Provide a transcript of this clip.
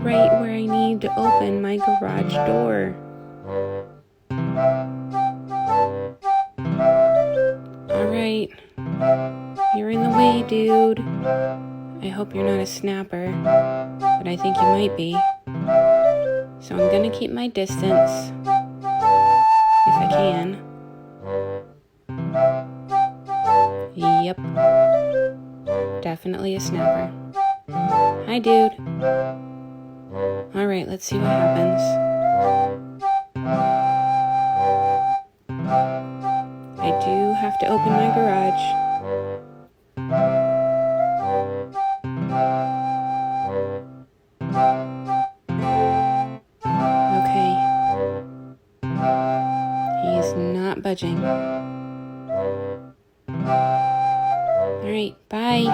right where I need to open my garage door. Alright, you're in the way, dude. I hope you're not a snapper, but I think you might be. So I'm gonna keep my distance, if I can. Yep, definitely a snapper. Hi, dude. Alright, let's see what happens. I do have to open my garage. Okay. He's not budging. Alright, bye.